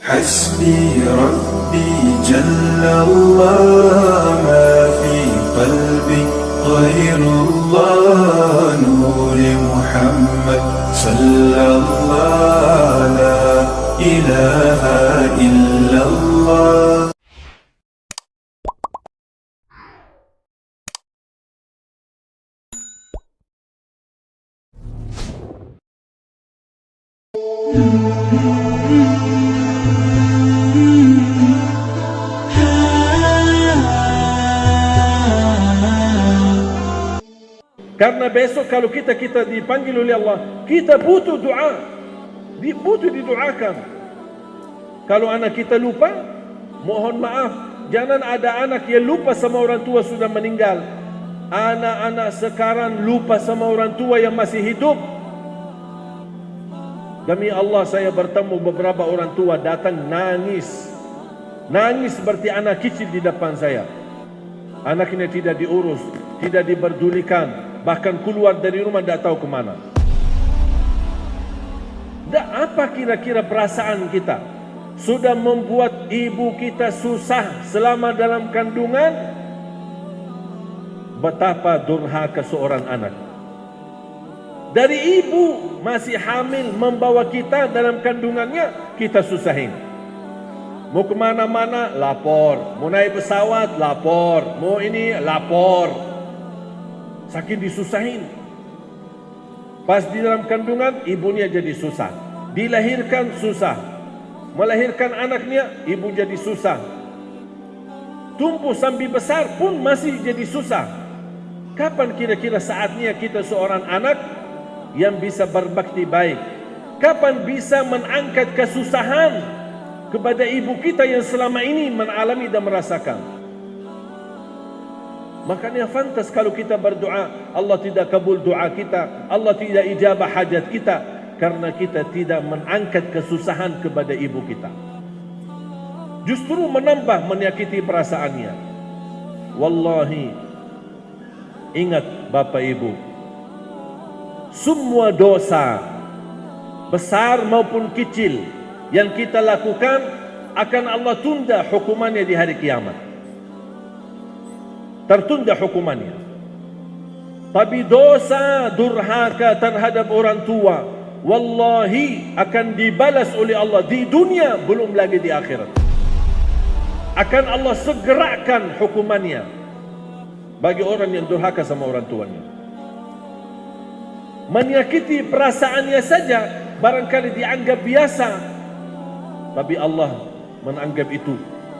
حسبي ربي جل الله ما في قلبي غير الله نور محمد صلى الله لا إله إلا الله. Karena besok kalau kita dipanggil oleh Allah, kita butuh doa, butuh didoakan. Kalau anak kita lupa, mohon maaf, jangan ada anak yang lupa sama orang tua sudah meninggal. Anak-anak sekarang lupa sama orang tua yang masih hidup. Demi Allah, saya bertemu beberapa orang tua datang nangis seperti anak kecil di depan saya. Anaknya tidak diurus, tidak diperdulikan, bahkan keluar dari rumah tidak tahu kemana. Apa kira-kira perasaan kita? Sudah membuat ibu kita susah selama dalam kandungan. Betapa durhaka seorang anak. Dari ibu masih hamil membawa kita dalam kandungannya, kita susahin. Mau kemana-mana, lapor. Mau naik pesawat, lapor. Mau ini, lapor. Saking disusahin. Pas di dalam kandungan, ibunya jadi susah. Dilahirkan susah. Melahirkan anaknya, ibu jadi susah. Tumbuh sampai besar pun masih jadi susah. Kapan kira-kira saatnya kita seorang anak yang bisa berbakti baik? Kapan bisa mengangkat kesusahan kepada ibu kita yang selama ini mengalami dan merasakan? Makanya fantas kalau kita berdoa, Allah tidak kabul doa kita, Allah tidak ijabah hajat kita, karena kita tidak mengangkat kesusahan kepada ibu kita. Justru menambah menyakiti perasaannya. Wallahi, ingat Bapak Ibu, semua dosa besar maupun kecil yang kita lakukan akan Allah tunda hukumannya di hari kiamat. Tertunda hukumannya. Tapi dosa durhaka terhadap orang tua, wallahi akan dibalas oleh Allah di dunia, belum lagi di akhirat. Akan Allah segerakan hukumannya bagi orang yang durhaka sama orang tuanya. Menyakiti perasaannya saja barangkali dianggap biasa, tapi Allah menganggap itu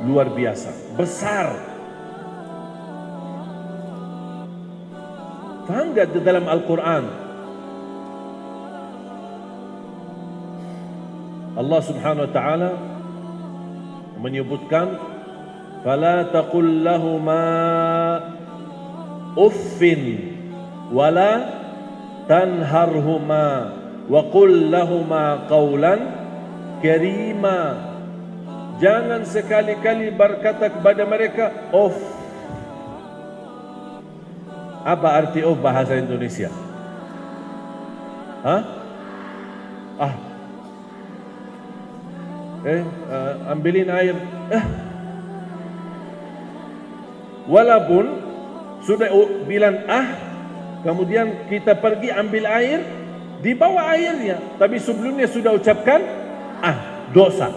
luar biasa, besar. Faham tak di dalam Al-Quran Allah subhanahu wa ta'ala menyebutkan, fala taqul lahuma uffin wala tanharhuma wa qul lahuma qawlan karima. Jangan sekali-kali berkata kepada mereka uff. Apa arti uff bahasa Indonesia? Ambilin air. Walaupun sudah bilang kemudian kita pergi ambil air, dibawa airnya, tapi sebelumnya sudah ucapkan dosa.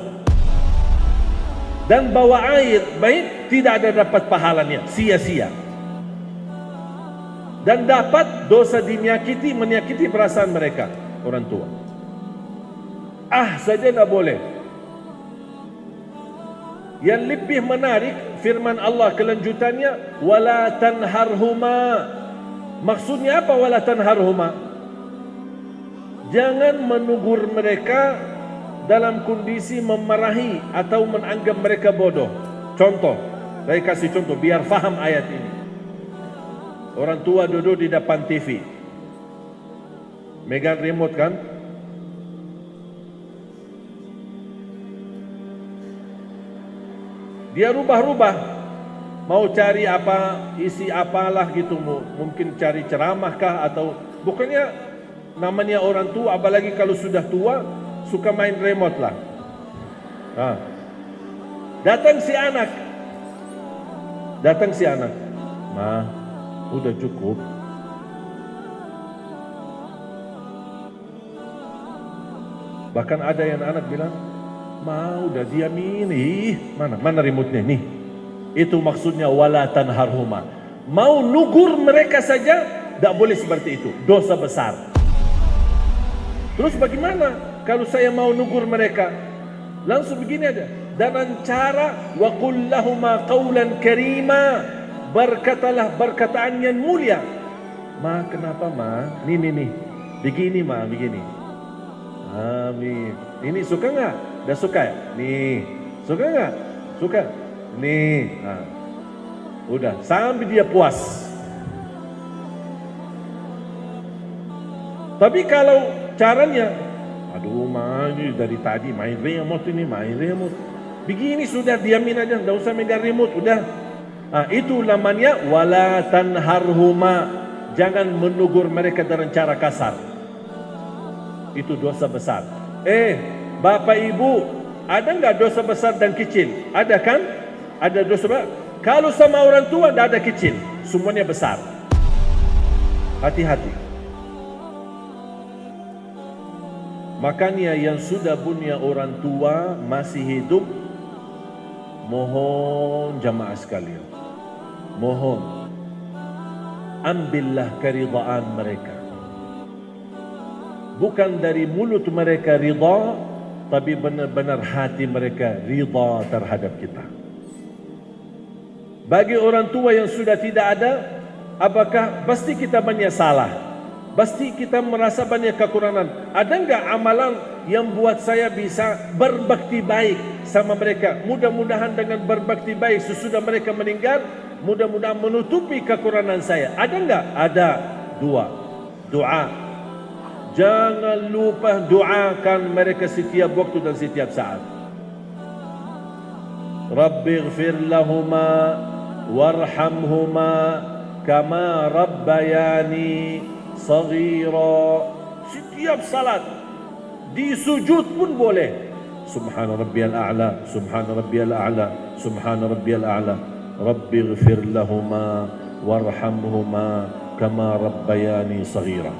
Dan bawa air baik tidak ada dapat pahalanya, sia-sia. Dan dapat dosa menyakiti perasaan mereka, orang tua. Saja tidak boleh. Yang lebih menarik firman Allah kelanjutannya, wala tanharhuma. Maksudnya apa wala tanharhuma? Jangan menegur mereka dalam kondisi memarahi atau menganggap mereka bodoh. Contoh, saya kasih contoh biar faham ayat ini. Orang tua duduk di depan TV, megang remote kan? Dia rubah-rubah, mau cari apa, isi apalah gitu, mungkin cari ceramah kah, atau bukannya namanya orang tua, apalagi kalau sudah tua, suka main remote lah. Ah. Datang si anak. Ma, udah cukup. Bahkan ada yang anak bilang, ma udah diamin, mana remote-nya nih. Itu maksudnya wala tanharhuma. Mau nugur mereka saja, tidak boleh seperti itu, dosa besar. Terus bagaimana kalau saya mau nugur mereka? Langsung begini aja, dengan cara wa qul lahuma qawlan karima, berkatalah perkataan yang mulia. Ma, kenapa ma? Nih, begini ma, begini. Amin. Ini suka nggak? Dah suka ya? Nih, suka nggak? Suka. Nih, nah. Udah sampai dia puas. Tapi kalau caranya, aduh ma, ini dari tadi main remote. Begini sudah, diamin aja, tidak usah megang remote, udah. Nah, itu namanya wala tanharhuma. Jangan menegur mereka dengan cara kasar. Itu dosa besar. Bapak ibu, ada nggak dosa besar dan kecil? Ada kan? Ada dosa besar. Kalau sama orang tua tidak ada kecil, semuanya besar. Hati-hati. Makanya yang sudah punya orang tua masih hidup, mohon jamaah sekalian, mohon ambillah keridhaan mereka. Bukan dari mulut mereka ridha, tapi benar-benar hati mereka ridha terhadap kita. Bagi orang tua yang sudah tidak ada, apakah pasti kita banyak salah? Pasti kita merasa banyak kekurangan. Ada enggak amalan yang buat saya bisa berbakti baik sama mereka? Mudah-mudahan dengan berbakti baik sesudah mereka meninggal, mudah-mudahan menutupi kekurangan saya. Ada enggak? Ada. 2. Doa. Jangan lupa doakan mereka setiap waktu dan setiap saat. Rabbighfir lahuma warhamhuma kama rabbayani saghira. Setiap salat, di sujud pun boleh. Subhana rabbiyal a'la, subhana rabbiyal a'la, subhana rabbiyal a'la. Rabbighfir lahuma warhamhuma kama rabbayani saghira.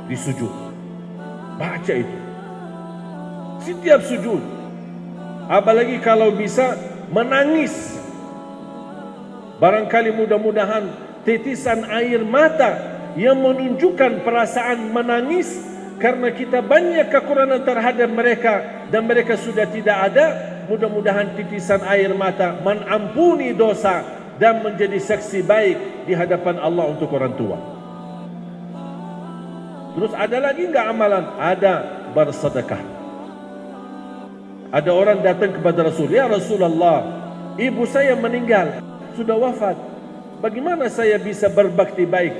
Di sujud baca itu setiap sujud. Apalagi kalau bisa menangis. Barangkali mudah-mudahan titisan air mata yang menunjukkan perasaan menangis karena kita banyak kekurangan terhadap mereka dan mereka sudah tidak ada. Mudah-mudahan titisan air mata mengampuni dosa dan menjadi saksi baik di hadapan Allah untuk orang tua. Terus ada lagi enggak amalan? Ada, bersedekah. Ada orang datang kepada Rasul, ya Rasulullah, ibu saya meninggal, sudah wafat. Bagaimana saya bisa berbakti baik,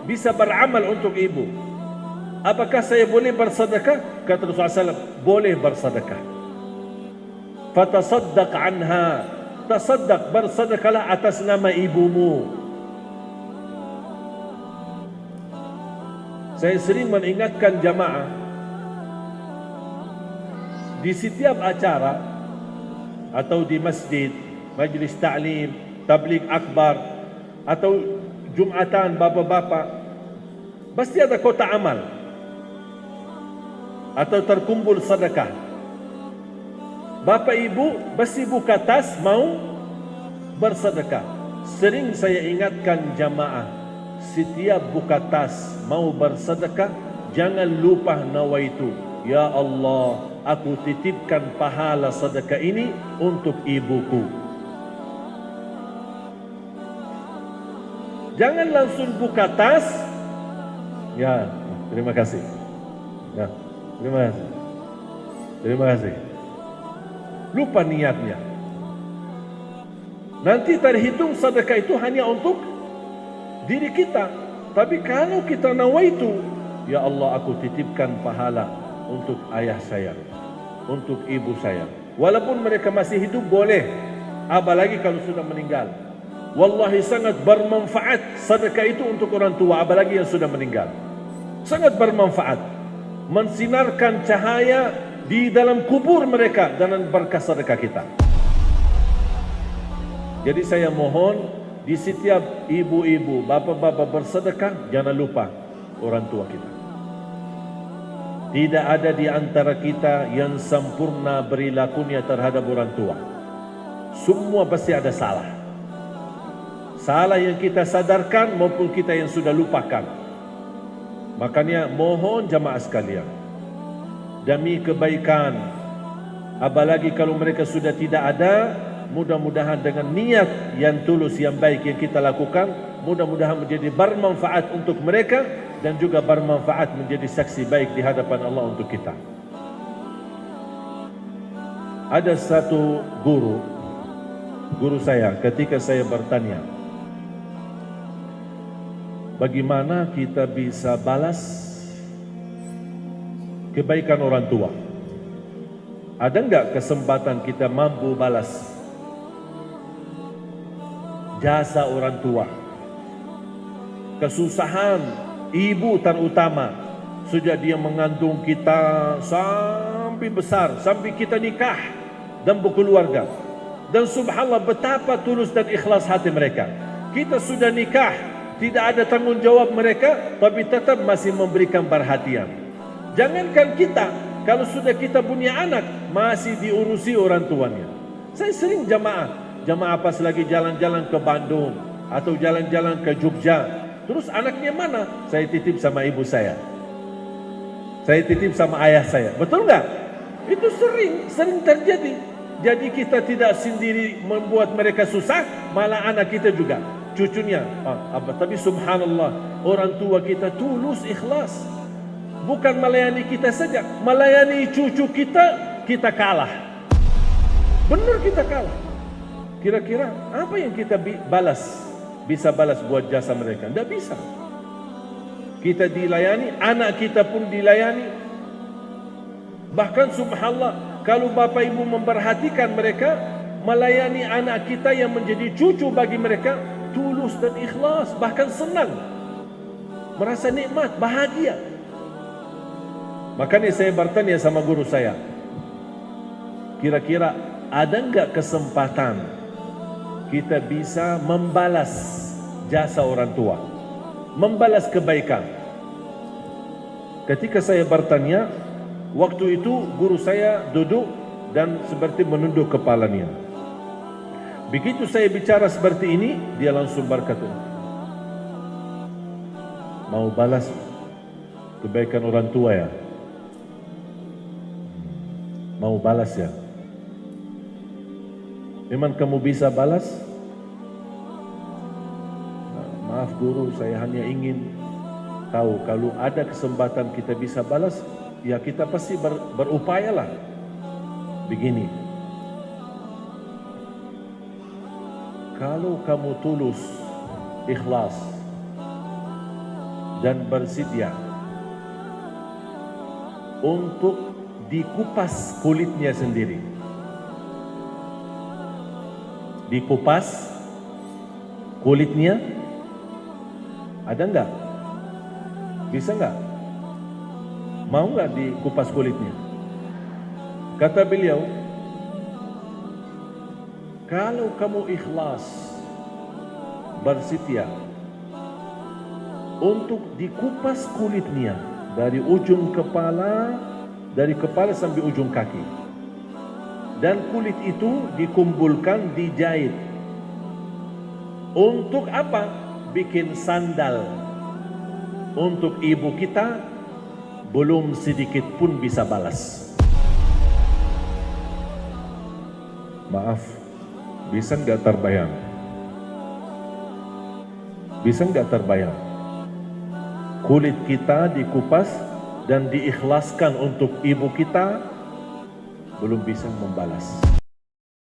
bisa beramal untuk ibu? Apakah saya boleh bersedekah? Kata Rasulullah SAW, boleh bersedekah. Fatasaddaq anha, tasaddaq, bersedekahlah atas nama ibumu. Saya sering mengingatkan jamaah, di setiap acara atau di masjid, majlis ta'lim, tabligh akbar atau jumatan bapak-bapak, pasti ada kotak amal atau terkumpul sedekah. Bapak ibu pasti buka tas mau bersedekah. Sering saya ingatkan jamaah, setiap buka tas mau bersedekah, jangan lupa nawaitu, ya Allah, aku titipkan pahala sedekah ini untuk ibuku. Jangan langsung buka tas, ya terima kasih, ya terima kasih, terima kasih. Lupa niatnya. Nanti terhitung sedekah itu hanya untuk diri kita. Tapi kalau kita nawaitu, ya Allah, aku titipkan pahala untuk ayah saya, untuk ibu saya, walaupun mereka masih hidup boleh, apalagi kalau sudah meninggal. Wallahi sangat bermanfaat sedekah itu untuk orang tua, apalagi yang sudah meninggal. Sangat bermanfaat, mensinarkan cahaya di dalam kubur mereka dengan berkah sedekah kita. Jadi saya mohon di setiap ibu-ibu, bapak-bapak bersedekah, jangan lupa orang tua kita. Tidak ada di antara kita yang sempurna perilakunya terhadap orang tua. Semua pasti ada salah. Salah yang kita sadarkan maupun kita yang sudah lupakan. Makanya mohon jamaah sekalian, demi kebaikan, apalagi kalau mereka sudah tidak ada, mudah-mudahan dengan niat yang tulus, yang baik yang kita lakukan, mudah-mudahan menjadi bermanfaat untuk mereka dan juga bermanfaat menjadi saksi baik di hadapan Allah untuk kita. Ada satu guru saya ketika saya bertanya, bagaimana kita bisa balas kebaikan orang tua? Ada enggak kesempatan kita mampu balas jasa orang tua? Kesusahan ibu terutama sejak dia mengandung kita sampai besar, sampai kita nikah dan berkeluarga. Dan subhanallah betapa tulus dan ikhlas hati mereka. Kita sudah nikah, tidak ada tanggung jawab mereka, tapi tetap masih memberikan perhatian. Jangankan kita, kalau sudah kita punya anak, masih diurusi orang tuanya. Saya sering jamaah pas lagi jalan-jalan ke Bandung atau jalan-jalan ke Jogja, terus anaknya mana? Saya titip sama ibu saya, saya titip sama ayah saya. Betul nggak? Itu sering terjadi. Jadi kita tidak sendiri membuat mereka susah, malah anak kita juga, cucunya. Tapi subhanallah, orang tua kita tulus, ikhlas. Bukan melayani kita saja, melayani cucu kita kalah. Benar kita kalah. Kira-kira apa yang kita bisa balas buat jasa mereka? Tidak bisa. Kita dilayani, anak kita pun dilayani. Bahkan subhanallah, kalau bapak ibu memperhatikan mereka, melayani anak kita yang menjadi cucu bagi mereka, tulus dan ikhlas, bahkan senang, merasa nikmat, bahagia. Makanya saya bertanya sama guru saya, kira-kira ada enggak kesempatan kita bisa membalas jasa orang tua, membalas kebaikan? Ketika saya bertanya, waktu itu guru saya duduk dan seperti menunduk kepalanya. Begitu saya bicara seperti ini, dia langsung berkata, mau balas kebaikan orang tua ya? Mau balas ya? Memang kamu bisa balas? Maaf guru, saya hanya ingin tahu kalau ada kesempatan kita bisa balas, ya kita pasti berupayalah. Begini, kalau kamu tulus, ikhlas dan bersedia untuk dikupas kulitnya sendiri, dikupas kulitnya, ada enggak? Bisa enggak? Mau enggak dikupas kulitnya? Kata beliau, kalau kamu ikhlas, bersedia untuk dikupas kulitnya dari ujung kepala, dari kepala sampai ujung kaki, dan kulit itu dikumpulkan, dijahit. Untuk apa? Bikin sandal untuk ibu kita, belum sedikit pun bisa balas. Maaf, bisa nggak terbayang? Bisa nggak terbayang? Kulit kita dikupas dan diikhlaskan untuk ibu kita, belum bisa membalas.